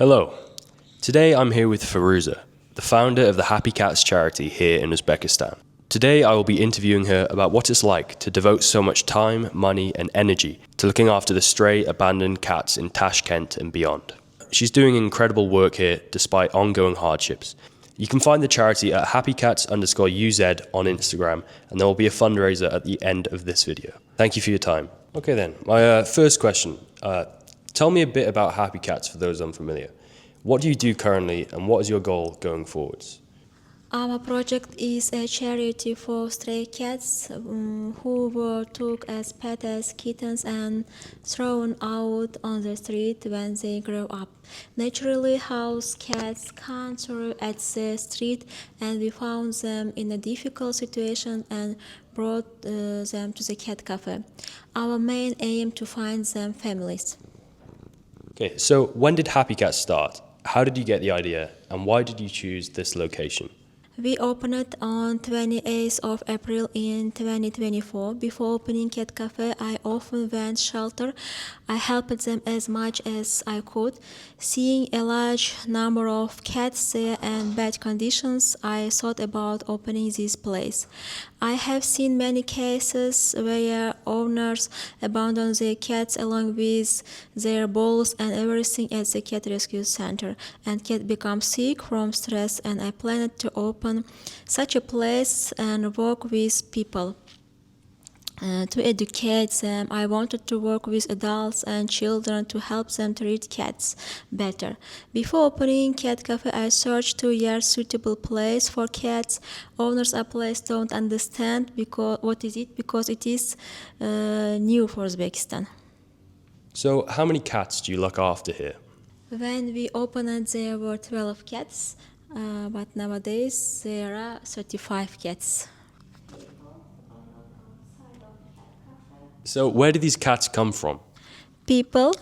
Hello. Today I'm here with Feruza, the founder of the Happy Cats Charity here in Uzbekistan. Today I will be interviewing her about what it's like to devote so much time, money and energy to looking after the stray, abandoned cats in Tashkent and beyond. She's doing incredible work here despite ongoing hardships. You can find the charity at happycats_uz on Instagram, and there will be a fundraiser at the end of this video. Thank you for your time. Okay then, my first question. Tell me a bit about Happy Cats for those unfamiliar. What do you do currently and what is your goal going forwards? Our project is a charity for stray cats who were took as pets as kittens and thrown out on the street when they grow up. Naturally, house cats can't survive at the street, and we found them in a difficult situation and brought them to the cat cafe. Our main aim to find them families. Okay, so when did Happy Cats start? How did you get the idea and why did you choose this location? We opened it on 28th of April in 2024. Before opening Cat Cafe, I often went shelter. I helped them as much as I could. Seeing a large number of cats there and bad conditions, I thought about opening this place. I have seen many cases where owners abandon their cats along with their balls and everything at the cat rescue center, and cats become sick from stress, and I planned to open such a place and work with people. To educate them, I wanted to work with adults and children to help them treat cats better. Before opening Cat Cafe, I searched 2 years suitable place for cats. Owners of place don't understand what is it because it is new for Uzbekistan. So how many cats do you look after here? When we opened it, there were 12 cats, but nowadays there are 35 cats. So where do these cats come from? People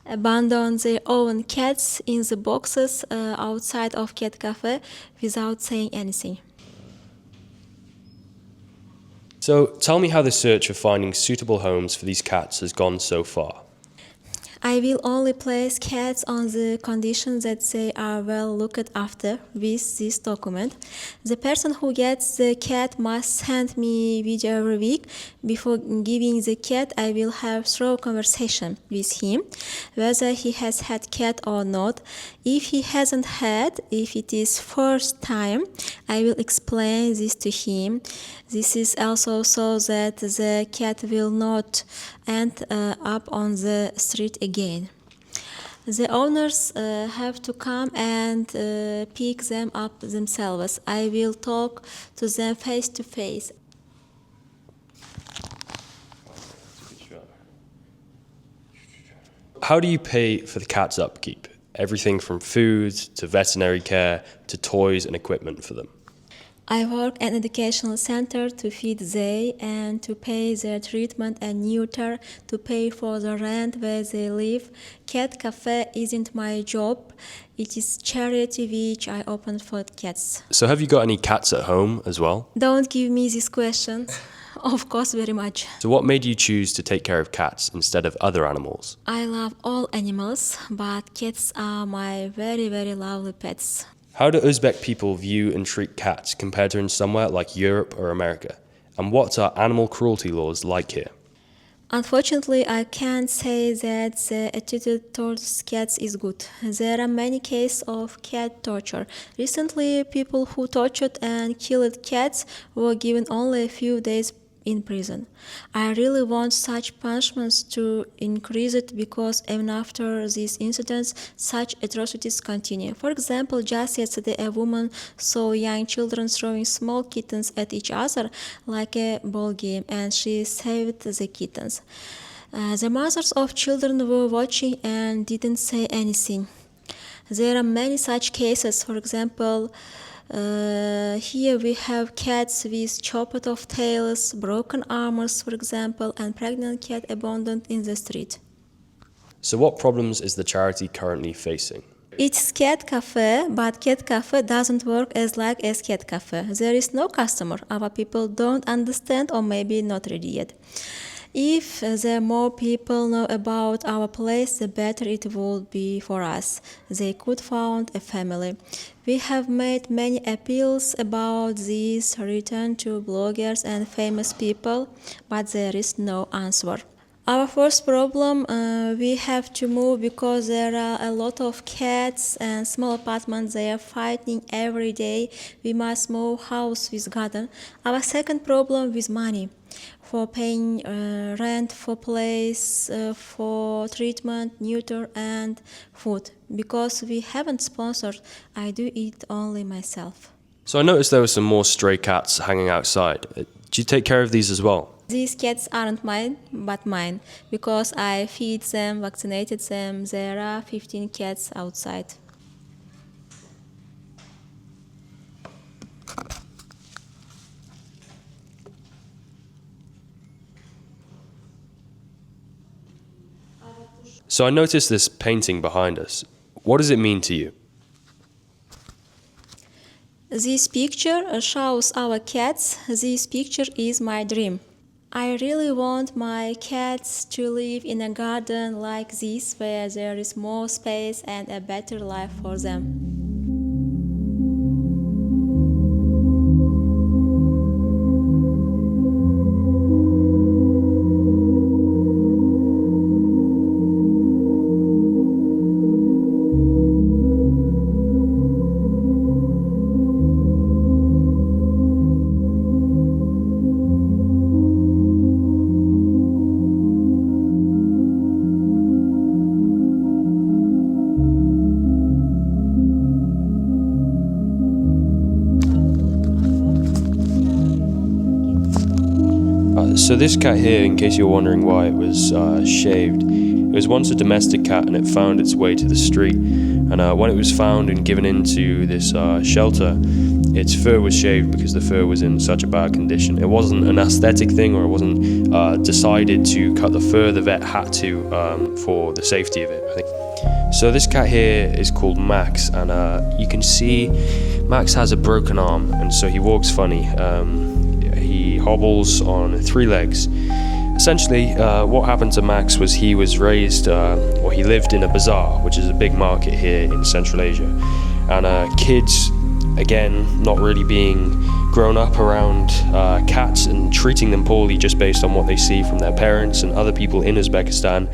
abandon their own cats in the boxes outside of Cat Cafe without saying anything. So tell me how the search for finding suitable homes for these cats has gone so far. I will only place cats on the condition that they are well looked after with this document. The person who gets the cat must send me video every week. Before giving the cat, I will have thorough conversation with him, whether he has had cat or not. If he hasn't had, if it is first time, I will explain this to him. This is also so that the cat will not end up on the street again. The owners have to come and pick them up themselves. I will talk to them face to face. How do you pay for the cat's upkeep? Everything from food to veterinary care to toys and equipment for them. I work at an educational center to feed they and to pay their treatment and neuter, to pay for the rent where they live. Cat Cafe isn't my job. It is charity which I opened for cats. So have you got any cats at home as well? Don't give me this question. Of course, very much. So what made you choose to take care of cats instead of other animals? I love all animals, but cats are my very, very lovely pets. How do Uzbek people view and treat cats compared to in somewhere like Europe or America? And what are animal cruelty laws like here? Unfortunately, I can't say that the attitude towards cats is good. There are many cases of cat torture. Recently, people who tortured and killed cats were given only a few days in prison. I really want such punishments to increase it because even after these incidents, such atrocities continue. For example, just yesterday a woman saw young children throwing small kittens at each other like a ball game, and she saved the kittens. The mothers of children were watching and didn't say anything. There are many such cases. For example, here we have cats with chopped off tails, broken arms, for example, and pregnant cat abandoned in the street. So what problems is the charity currently facing? It's Cat Cafe, but Cat Cafe doesn't work as Cat Cafe. There is no customer. Our people don't understand or maybe not ready yet. If the more people know about our place, the better it would be for us. They could found a family. We have made many appeals about this, written to bloggers and famous people, but there is no answer. Our first problem, we have to move because there are a lot of cats and small apartments. They are fighting every day. We must move house with garden. Our second problem with money for paying rent, for place, for treatment, neuter and food. Because we haven't sponsored, I do it only myself. So I noticed there were some more stray cats hanging outside. Do you take care of these as well? These cats aren't mine, but mine, because I feed them, vaccinated them. There are 15 cats outside. So I noticed this painting behind us. What does it mean to you? This picture shows our cats. This picture is my dream. I really want my cats to live in a garden like this, where there is more space and a better life for them. So this cat here, in case you're wondering why it was shaved, it was once a domestic cat and it found its way to the street. And when it was found and given into this shelter, its fur was shaved because the fur was in such a bad condition. It wasn't an aesthetic thing, or it wasn't decided to cut the fur. The vet had to for the safety of it, I think. So this cat here is called Max, and you can see Max has a broken arm, and so he walks funny. He hobbles on 3 legs. Essentially, what happened to Max was he was raised, or he lived in a bazaar, which is a big market here in Central Asia. And kids, again, not really being grown up around cats and treating them poorly just based on what they see from their parents and other people in Uzbekistan,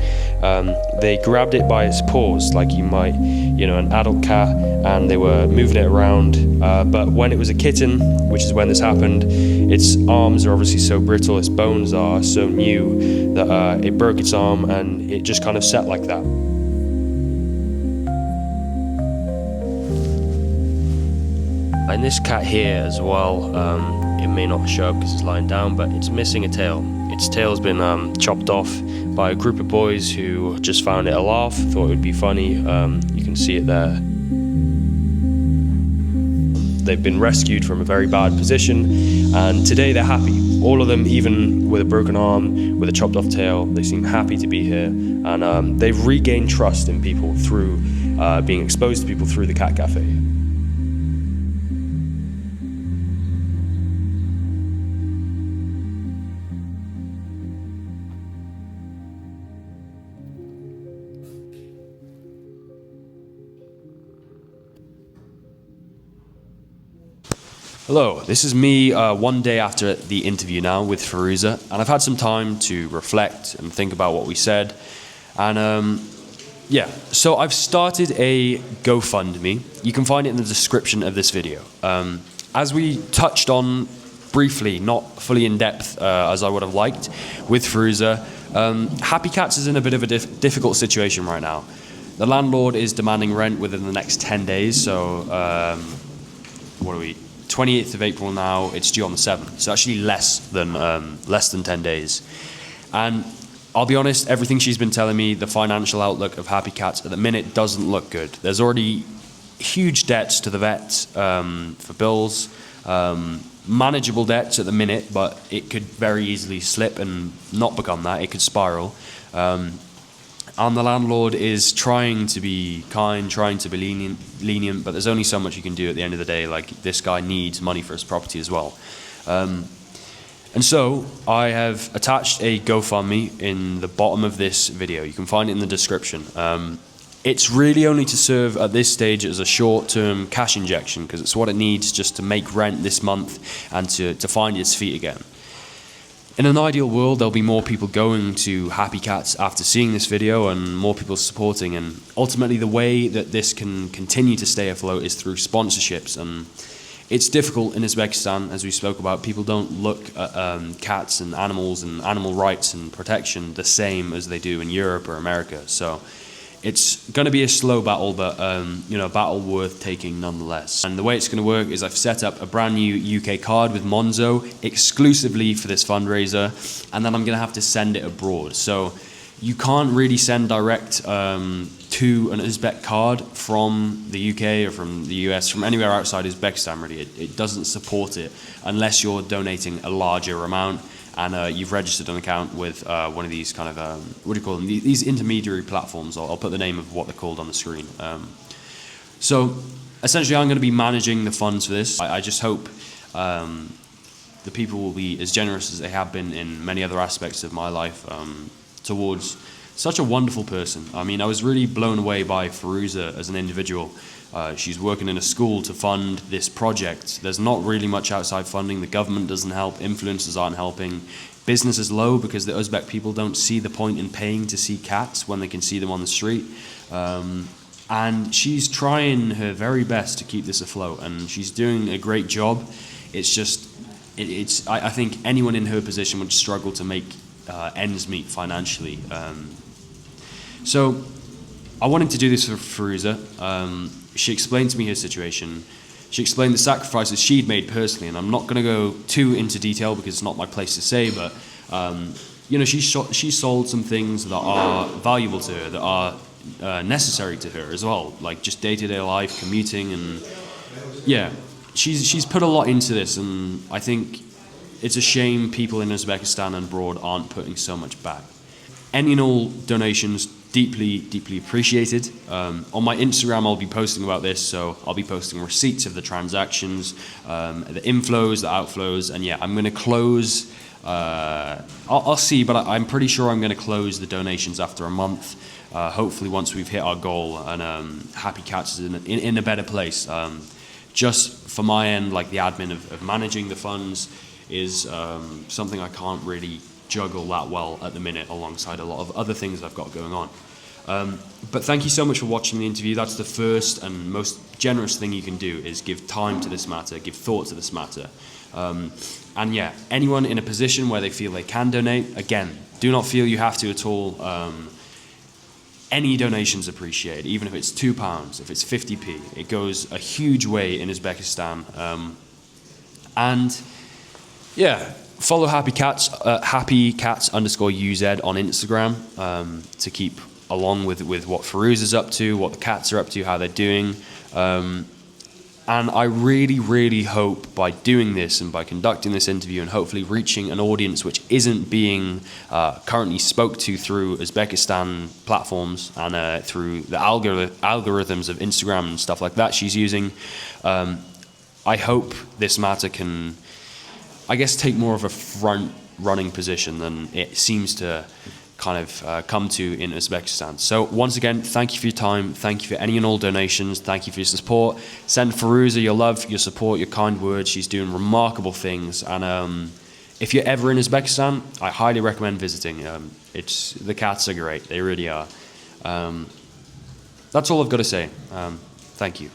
they grabbed it by its paws like you might, an adult cat, and they were moving it around. But when it was a kitten, which is when this happened, its arms are obviously so brittle, its bones are so new that it broke its arm and it just kind of sat like that. And this cat here as well, it may not show up because it's lying down, but it's missing a tail. Its tail's been chopped off by a group of boys who just found it a laugh, thought it would be funny. You can see it there. They've been rescued from a very bad position, and today they're happy. All of them, even with a broken arm, with a chopped off tail, they seem happy to be here, and they've regained trust in people through being exposed to people through the cat cafe. Hello, this is me one day after the interview now with Feruza, and I've had some time to reflect and think about what we said. And so I've started a GoFundMe. You can find it in the description of this video. As we touched on briefly, not fully in depth as I would have liked, with Feruza, Happy Cats is in a bit of a difficult situation right now. The landlord is demanding rent within the next 10 days, so what are we? 28th of April now, it's due on the 7th, so actually less than 10 days. And I'll be honest, everything she's been telling me, the financial outlook of Happy Cats at the minute doesn't look good. There's already huge debts to the vet for bills, manageable debts at the minute, but it could very easily slip and not become that. It could spiral. And the landlord is trying to be kind, trying to be lenient, but there's only so much you can do at the end of the day. Like, this guy needs money for his property as well. And so I have attached a GoFundMe in the bottom of this video. You can find it in the description. It's really only to serve at this stage as a short-term cash injection, because it's what it needs just to make rent this month and to find its feet again. In an ideal world, there'll be more people going to Happy Cats after seeing this video and more people supporting. And ultimately, the way that this can continue to stay afloat is through sponsorships. And it's difficult in Uzbekistan, as we spoke about. People don't look at cats and animal rights and protection the same as they do in Europe or America. So it's going to be a slow battle, but a battle worth taking nonetheless. And the way it's going to work is I've set up a brand new UK card with Monzo exclusively for this fundraiser, and then I'm going to have to send it abroad. So you can't really send direct to an Uzbek card from the UK or from the US, from anywhere outside Uzbekistan really. It doesn't support it unless you're donating a larger amount and you've registered an account with one of these kind of, what do you call them, these intermediary platforms. I'll put the name of what they're called on the screen. So essentially I'm going to be managing the funds for this. I just hope the people will be as generous as they have been in many other aspects of my life towards such a wonderful person. I mean, I was really blown away by Feruza as an individual. She's working in a school to fund this project. There's not really much outside funding. The government doesn't help. Influencers aren't helping. Business is low because the Uzbek people don't see the point in paying to see cats when they can see them on the street. And she's trying her very best to keep this afloat, and she's doing a great job. It's just, I think anyone in her position would struggle to make ends meet financially. So I wanted to do this for Feruza. She explained to me her situation. She explained the sacrifices she'd made personally, and I'm not going to go too into detail because it's not my place to say, but she sold some things that are valuable to her, that are necessary to her as well, like just day-to-day life, commuting, and yeah, she's put a lot into this, and I think it's a shame people in Uzbekistan and abroad aren't putting so much back. Any and all donations, deeply, deeply appreciated. On my Instagram, I'll be posting about this, so I'll be posting receipts of the transactions, the inflows, the outflows, and yeah, I'm going to close. I'll see, but I'm pretty sure I'm going to close the donations after a month. Hopefully, once we've hit our goal and Happy Cats is in a better place. Just for my end, like the admin of managing the funds is something I can't really juggle that well at the minute alongside a lot of other things I've got going on. But thank you so much for watching the interview. That's the first and most generous thing you can do, is give time to this matter, give thought to this matter. And yeah, anyone in a position where they feel they can donate, again, do not feel you have to at all. Any donations appreciated, even if it's £2, if it's 50p. It goes a huge way in Uzbekistan. And yeah, follow Happy Cats, _UZ on Instagram to keep along with what Feruza's up to, what the cats are up to, how they're doing. And I really, really hope by doing this and by conducting this interview and hopefully reaching an audience which isn't being currently spoke to through Uzbekistan platforms and through the algorithms of Instagram and stuff like that she's using, I hope this matter can, I guess, take more of a front-running position than it seems to kind of come to in Uzbekistan. So once again, thank you for your time. Thank you for any and all donations. Thank you for your support. Send Feruza your love, your support, your kind words. She's doing remarkable things. And if you're ever in Uzbekistan, I highly recommend visiting. The cats are great. They really are. That's all I've got to say. Thank you.